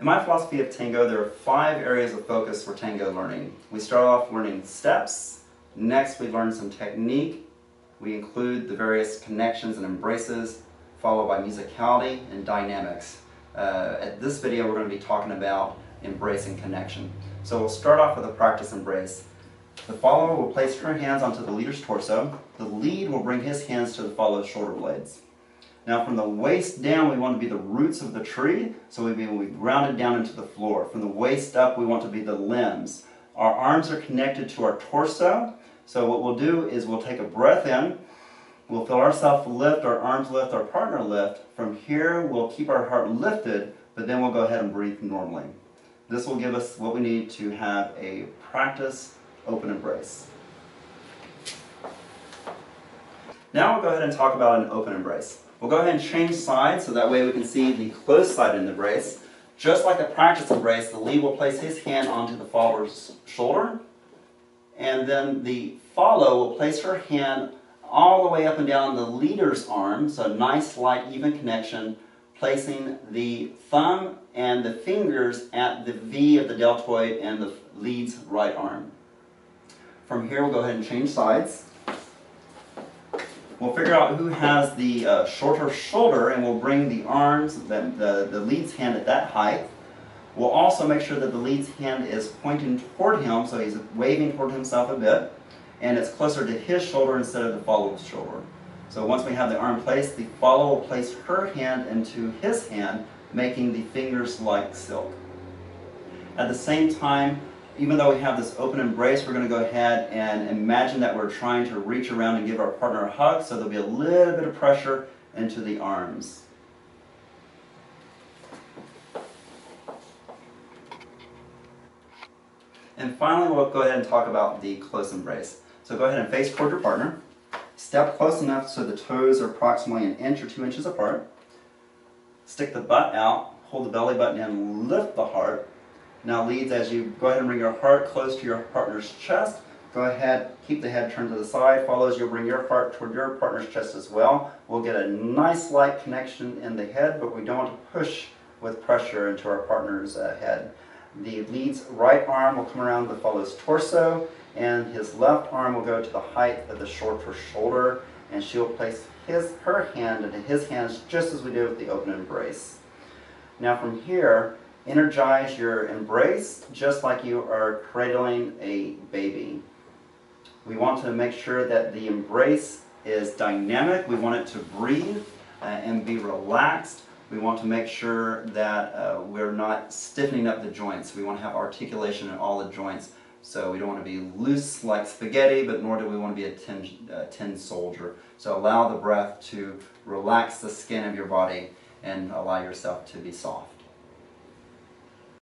In my philosophy of Tango, there are 5 areas of focus for Tango learning. We start off learning steps. Next, we learn some technique. We include the various connections and embraces, followed by musicality and dynamics. At this video, we're going to be talking about embrace and connection. So we'll start off with a practice embrace. The follower will place her hands onto the leader's torso. The lead will bring his hands to the follower's shoulder blades. Now from the waist down, we want to be the roots of the tree, so we'll be grounded down into the floor. From the waist up, we want to be the limbs. Our arms are connected to our torso, so what we'll do is we'll take a breath in, we'll feel ourselves lift, our arms lift, our partner lift. From here, we'll keep our heart lifted, but then we'll go ahead and breathe normally. This will give us what we need to have a practice open embrace. Now we'll go ahead and talk about an open embrace. We'll go ahead and change sides so that way we can see the closed side in the embrace. Just like a practice embrace, the lead will place his hand onto the follower's shoulder, and then the follow will place her hand all the way up and down the leader's arm, so nice, light, even connection, placing the thumb and the fingers at the V of the deltoid and the lead's right arm. From here, we'll go ahead and change sides. We'll figure out who has the shorter shoulder, and we'll bring the arms, the lead's hand at that height. We'll also make sure that the lead's hand is pointing toward him, so he's waving toward himself a bit, and it's closer to his shoulder instead of the follower's shoulder. So once we have the arm placed, the follower will place her hand into his hand, making the fingers like silk. At the same time, even though we have this open embrace, we're going to go ahead and imagine that we're trying to reach around and give our partner a hug, so there'll be a little bit of pressure into the arms. And finally, we'll go ahead and talk about the close embrace. So go ahead and face toward your partner. Step close enough so the toes are approximately 1 inch or 2 inches apart. Stick the butt out, hold the belly button in, lift the heart. Now leads, as you go ahead and bring your heart close to your partner's chest, go ahead, keep the head turned to the side. Follows, you'll bring your heart toward your partner's chest as well. We'll get a nice light connection in the head, but we don't want to push with pressure into our partner's head. The lead's right arm will come around the follow's torso, and his left arm will go to the height of the shorter shoulder, and she'll place her hand into his hands just as we did with the open embrace. Now from here, energize your embrace just like you are cradling a baby. We want to make sure that the embrace is dynamic. We want it to breathe and be relaxed. We want to make sure that we're not stiffening up the joints. We want to have articulation in all the joints. So we don't want to be loose like spaghetti, but nor do we want to be a tin soldier. So allow the breath to relax the skin of your body and allow yourself to be soft.